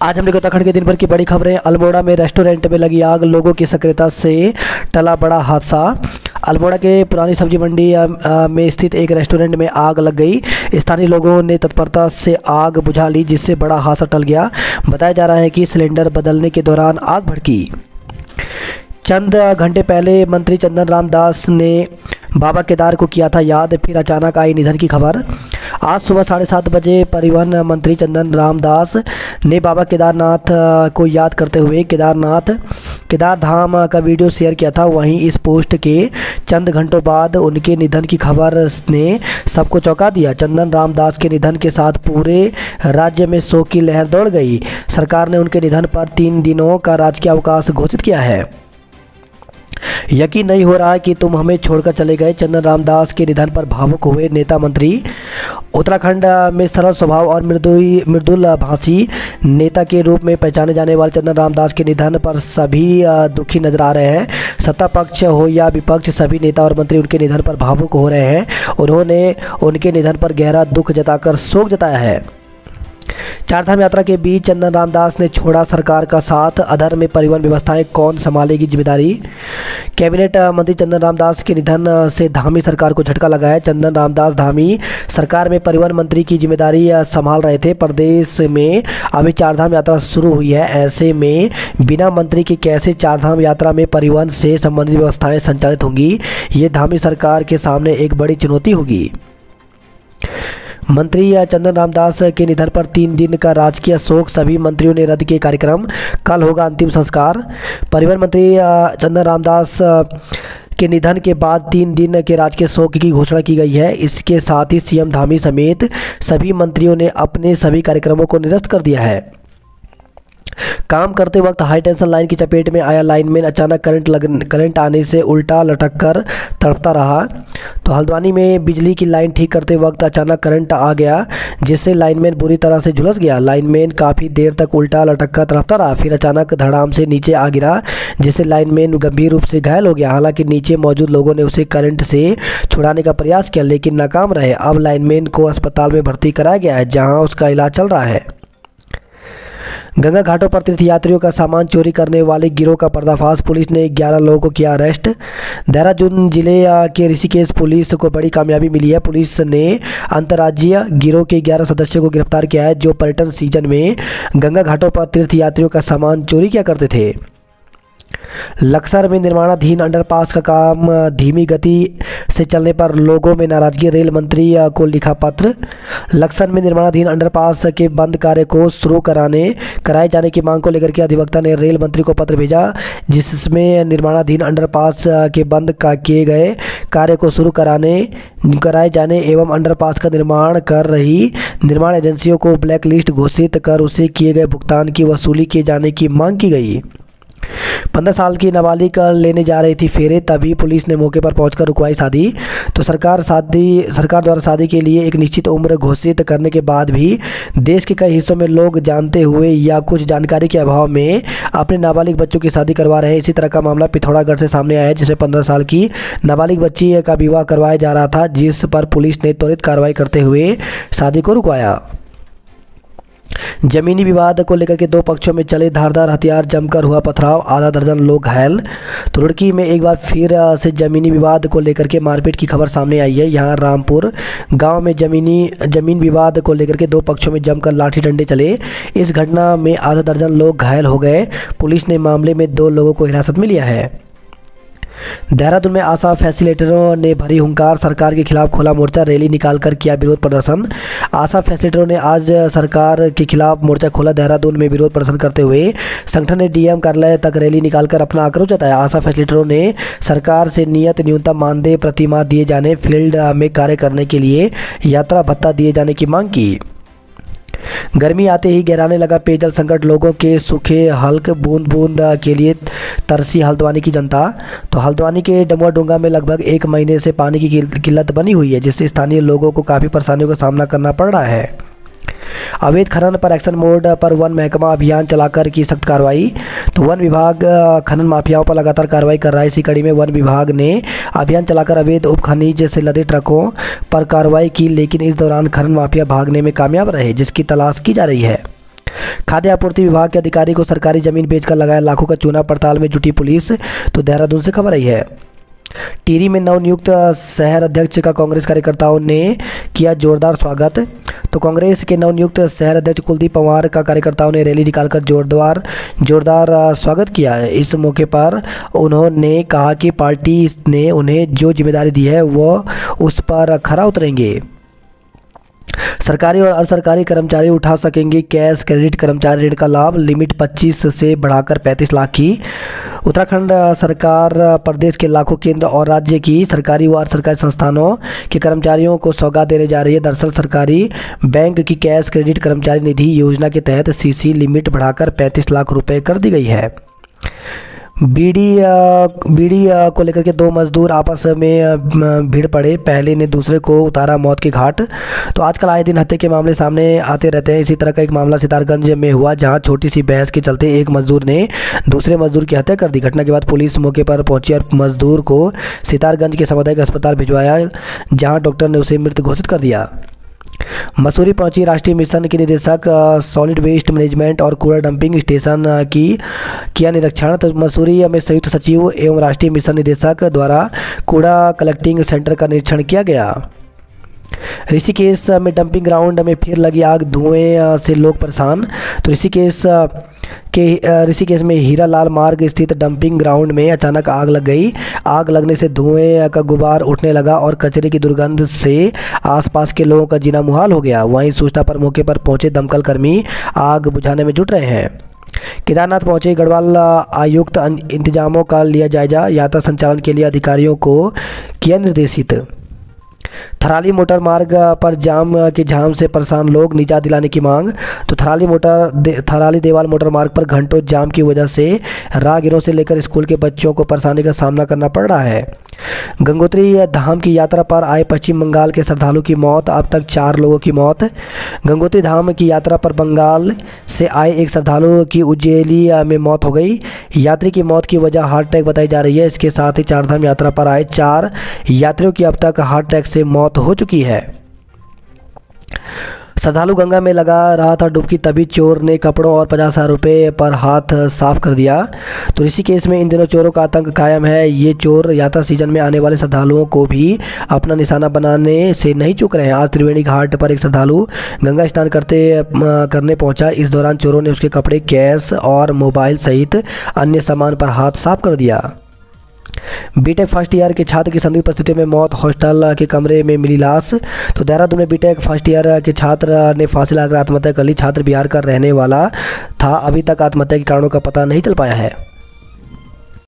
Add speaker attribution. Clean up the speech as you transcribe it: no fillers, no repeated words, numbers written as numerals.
Speaker 1: आज हम लोग उत्तराखंड के दिन भर की बड़ी खबरें। अल्मोड़ा में रेस्टोरेंट में लगी आग, लोगों की सक्रियता से टला बड़ा हादसा। अल्मोड़ा के पुरानी सब्जी मंडी में स्थित एक रेस्टोरेंट में आग लग गई। स्थानीय लोगों ने तत्परता से आग बुझा ली, जिससे बड़ा हादसा टल गया। बताया जा रहा है कि सिलेंडर बदलने के दौरान आग भड़की। चंद घंटे पहले मंत्री चंदन राम दास ने बाबा केदार को किया था याद, फिर अचानक आई निधन की खबर। आज सुबह 7:30 बजे परिवहन मंत्री चंदन राम दास ने बाबा केदारनाथ को याद करते हुए केदार धाम का वीडियो शेयर किया था। वहीं इस पोस्ट के चंद घंटों बाद उनके निधन की खबर ने सबको चौंका दिया। चंदन राम दास के निधन के साथ पूरे राज्य में शोक की लहर दौड़ गई। सरकार ने उनके निधन पर 3 दिनों का राजकीय अवकाश घोषित किया है। यकीन नहीं हो रहा कि तुम हमें छोड़कर चले गए। चंदन राम दास के निधन पर भावुक हुए नेता मंत्री। उत्तराखंड में सरल स्वभाव और मृदुल भाषी नेता के रूप में पहचाने जाने वाले चंदन राम दास के निधन पर सभी दुखी नजर आ रहे हैं। सत्ता पक्ष हो या विपक्ष, सभी नेता और मंत्री उनके निधन पर भावुक हो रहे हैं। उन्होंने उनके निधन पर गहरा दुख जताकर शोक जताया है। चारधाम यात्रा के बीच चंदन राम दास ने छोड़ा सरकार का साथ। अधर में परिवहन व्यवस्थाएं कौन संभालेगी जिम्मेदारी। कैबिनेट मंत्री चंदन राम दास के निधन से धामी सरकार को झटका लगा है। चंदन राम दास धामी सरकार में परिवहन मंत्री की जिम्मेदारी संभाल रहे थे। प्रदेश में अभी चारधाम यात्रा शुरू हुई है। ऐसे में बिना मंत्री के कैसे चारधाम यात्रा में परिवहन से संबंधित व्यवस्थाएं संचालित होंगी। ये धामी सरकार के सामने एक बड़ी चुनौती होगी। मंत्री चंदन राम दास के निधन पर 3 दिन का राजकीय शोक, सभी मंत्रियों ने रद्द किए कार्यक्रम। कल होगा अंतिम संस्कार। परिवहन मंत्री चंदन राम दास के निधन के बाद 3 दिन के राजकीय शोक की घोषणा की गई है। इसके साथ ही सीएम धामी समेत सभी मंत्रियों ने अपने सभी कार्यक्रमों को निरस्त कर दिया है। काम करते वक्त हाई टेंशन लाइन की चपेट में आया लाइनमैन, अचानक करंट आने से उल्टा लटक कर तड़पता रहा। तो हल्द्वानी में बिजली की लाइन ठीक करते वक्त अचानक करंट आ गया, जिससे लाइनमैन बुरी तरह से झुलस गया। लाइनमैन काफ़ी देर तक उल्टा लटक कर तड़पता रहा, फिर अचानक धड़ाम से नीचे आ गिरा, जिससे लाइनमैन गंभीर रूप से घायल हो गया। हालांकि नीचे मौजूद लोगों ने उसे करंट से छुड़ाने का प्रयास किया, लेकिन नाकाम रहे। अब लाइनमैन को अस्पताल में भर्ती कराया गया है, जहाँ उसका इलाज चल रहा है। गंगा घाटों पर तीर्थयात्रियों का सामान चोरी करने वाले गिरोह का पर्दाफाश, पुलिस ने 11 लोगों को किया अरेस्ट। देहरादून जिले के ऋषिकेश पुलिस को बड़ी कामयाबी मिली है। पुलिस ने अंतर्राज्यीय गिरोह के 11 सदस्यों को गिरफ्तार किया है, जो पर्यटन सीजन में गंगा घाटों पर तीर्थयात्रियों का सामान चोरी किया करते थे। लक्सर में निर्माणाधीन अंडरपास का काम धीमी गति से चलने पर लोगों में नाराजगी, रेल मंत्री को लिखा पत्र। लक्सर में निर्माणाधीन अंडरपास के बंद कार्य को शुरू कराए जाने की मांग को लेकर के अधिवक्ता ने रेल मंत्री को पत्र भेजा, जिसमें निर्माणाधीन अंडरपास के बंद किए गए कार्य को शुरू कराए जाने एवं अंडरपास का निर्माण कर रही निर्माण एजेंसियों को ब्लैकलिस्ट घोषित कर उसे किए गए भुगतान की वसूली किए जाने की मांग की गई। 15 साल की नाबालिग लेने जा रही थी फेरे, तभी पुलिस ने मौके पर पहुंचकर रुकवाई शादी। तो सरकार द्वारा शादी के लिए एक निश्चित उम्र घोषित करने के बाद भी देश के कई हिस्सों में लोग जानते हुए या कुछ जानकारी के अभाव में अपने नाबालिग बच्चों की शादी करवा रहे हैं। इसी तरह का मामला पिथौरागढ़ से सामने आया है, जिसमें 15 साल की नाबालिग बच्ची का विवाह करवाया जा रहा था, जिस पर पुलिस ने त्वरित कार्रवाई करते हुए शादी को रुकवाया। जमीनी विवाद को लेकर के 2 पक्षों में चले धारदार हथियार, जमकर हुआ पथराव, आधा दर्जन लोग घायल। तो रुड़की में एक बार फिर से जमीनी विवाद को लेकर के मारपीट की खबर सामने आई है। यहाँ रामपुर गांव में जमीन विवाद को लेकर के 2 पक्षों में जमकर लाठी डंडे चले। इस घटना में आधा दर्जन लोग घायल हो गए। पुलिस ने मामले में 2 लोगों को हिरासत में लिया है। देहरादून में आशा फैसिलिटेटरों ने भरी हुंकार, सरकार के खिलाफ खोला मोर्चा, रैली निकालकर किया विरोध प्रदर्शन। आशा फैसिलिटेटरों ने आज सरकार के खिलाफ मोर्चा खोला। देहरादून में विरोध प्रदर्शन करते हुए संगठन ने डीएम कार्यालय तक रैली निकालकर अपना आक्रोश जताया। आशा फैसिलिटेटरों ने सरकार से नियत न्यूनतम मानदेय प्रतिमाह दिए जाने, फील्ड में कार्य करने के लिए यात्रा भत्ता दिए जाने की मांग की। गर्मी आते ही गहराने लगा पेयजल संकट, लोगों के सूखे हल्क बूंद बूंद के लिए तरसी हल्द्वानी की जनता। तो हल्द्वानी के डमुआ डोंगा में लगभग 1 महीने से पानी की किल्लत बनी हुई है, जिससे स्थानीय लोगों को काफ़ी परेशानियों का सामना करना पड़ रहा है। अवैध खनन पर एक्शन मोड पर वन महकमा अभियान चलाकर की सख्त कार्रवाई। तो वन विभाग खनन माफियाओं पर लगातार कार्रवाई कर रहा है। इसी कड़ी में वन विभाग ने अभियान चलाकर अवैध उपखनिज से लदे ट्रकों पर कार्रवाई की, लेकिन इस दौरान खनन माफिया भागने में कामयाब रहे, जिसकी तलाश की जा रही है। खाद्य आपूर्ति विभाग के अधिकारी को सरकारी जमीन बेचकर लगाया लाखों का चूना, पड़ताल में जुटी पुलिस। तो देहरादून से खबर आई है। टिहरी में नवनियुक्त शहर अध्यक्ष का कांग्रेस कार्यकर्ताओं ने किया जोरदार स्वागत। तो कांग्रेस के नवनियुक्त शहर अध्यक्ष कुलदीप पंवार का कार्यकर्ताओं ने रैली निकालकर जोरदार स्वागत किया। इस मौके पर उन्होंने कहा कि पार्टी ने उन्हें जो जिम्मेदारी दी है वो उस पर खरा उतरेंगे। सरकारी और अर्धसरकारी कर्मचारी उठा सकेंगे कैश क्रेडिट कर्मचारी ऋण का लाभ, लिमिट 25 से बढ़ाकर 35 लाख की। उत्तराखंड सरकार प्रदेश के लाखों केंद्र और राज्य की सरकारी व अर्धसरकारी संस्थानों के कर्मचारियों को सौगात देने जा रही है। दरअसल सरकारी बैंक की कैश क्रेडिट कर्मचारी निधि योजना के तहत सीसी लिमिट बढ़ाकर 35 लाख रुपए कर दी गई है। बीड़ी को लेकर के दो मजदूर आपस में भिड़ पड़े, पहले ने दूसरे को उतारा मौत के घाट। तो आजकल आए दिन हत्या के मामले सामने आते रहते हैं। इसी तरह का एक मामला सितारगंज में हुआ, जहां छोटी सी बहस के चलते एक मजदूर ने दूसरे मजदूर की हत्या कर दी। घटना के बाद पुलिस मौके पर पहुंची और मजदूर को सितारगंज के सामुदायिक अस्पताल भिजवाया, जहाँ डॉक्टर ने उसे मृत घोषित कर दिया। मसूरी पहुंची राष्ट्रीय मिशन की निदेशक, सॉलिड वेस्ट मैनेजमेंट और कूड़ा डंपिंग स्टेशन की किया निरीक्षण। तो मसूरी में संयुक्त सचिव एवं राष्ट्रीय मिशन निदेशक द्वारा कूड़ा कलेक्टिंग सेंटर का निरीक्षण किया गया। ऋषिकेश में डंपिंग ग्राउंड में फिर लगी आग, धुएं से लोग परेशान। तो ऋषिकेश में हीरालाल मार्ग स्थित डंपिंग ग्राउंड में अचानक आग लग गई। आग लगने से धुएं का गुबार उठने लगा और कचरे की दुर्गंध से आसपास के लोगों का जीना मुहाल हो गया। वहीं सूचना पर मौके पर पहुंचे दमकल कर्मी आग बुझाने में जुट रहे हैं। केदारनाथ पहुंचे गढ़वाल आयुक्त, इंतजामों का लिया जायजा, यात्रा संचालन के लिए अधिकारियों को किया निर्देशित। थराली मोटर मार्ग पर जाम के जाम से परेशान लोग, निजात दिलाने की मांग। तो थराली देवाल मोटर मार्ग पर घंटों जाम की वजह से राहगीरों से लेकर स्कूल के बच्चों को परेशानी का सामना करना पड़ रहा है। गंगोत्री धाम की यात्रा पर आए पश्चिम बंगाल के श्रद्धालु की मौत, अब तक 4 लोगों की मौत। गंगोत्री धाम की यात्रा पर बंगाल से आए एक श्रद्धालु की उज्जैली में मौत हो गई। यात्री की मौत की वजह हार्ट अटैक बताई जा रही है। इसके साथ ही चारधाम यात्रा पर आए 4 यात्रियों की अब तक हार्ट अटैक से मौत हो चुकी है। श्रद्धालु गंगा में लगा रहा था डुबकी, तभी चोर ने कपड़ों और 50,000 रुपये पर हाथ साफ कर दिया। तो ऋषिकेश में इन दिनों चोरों का आतंक कायम है। ये चोर यात्रा सीजन में आने वाले श्रद्धालुओं को भी अपना निशाना बनाने से नहीं चूक रहे हैं। आज त्रिवेणी घाट पर एक श्रद्धालु गंगा स्नान करने पहुंचा। इस दौरान चोरों ने उसके कपड़े, कैश और मोबाइल सहित अन्य सामान पर हाथ साफ कर दिया। बीटेक फर्स्ट ईयर के छात्र की संदिग्ध परिस्थितियों में मौत, हॉस्टल के कमरे में मिली लाश। तो देहरादून में बीटेक फर्स्ट ईयर के छात्र ने फांसी लगाकर आत्महत्या कर ली। छात्र बिहार का रहने वाला था। अभी तक आत्महत्या के कारणों का पता नहीं चल पाया है।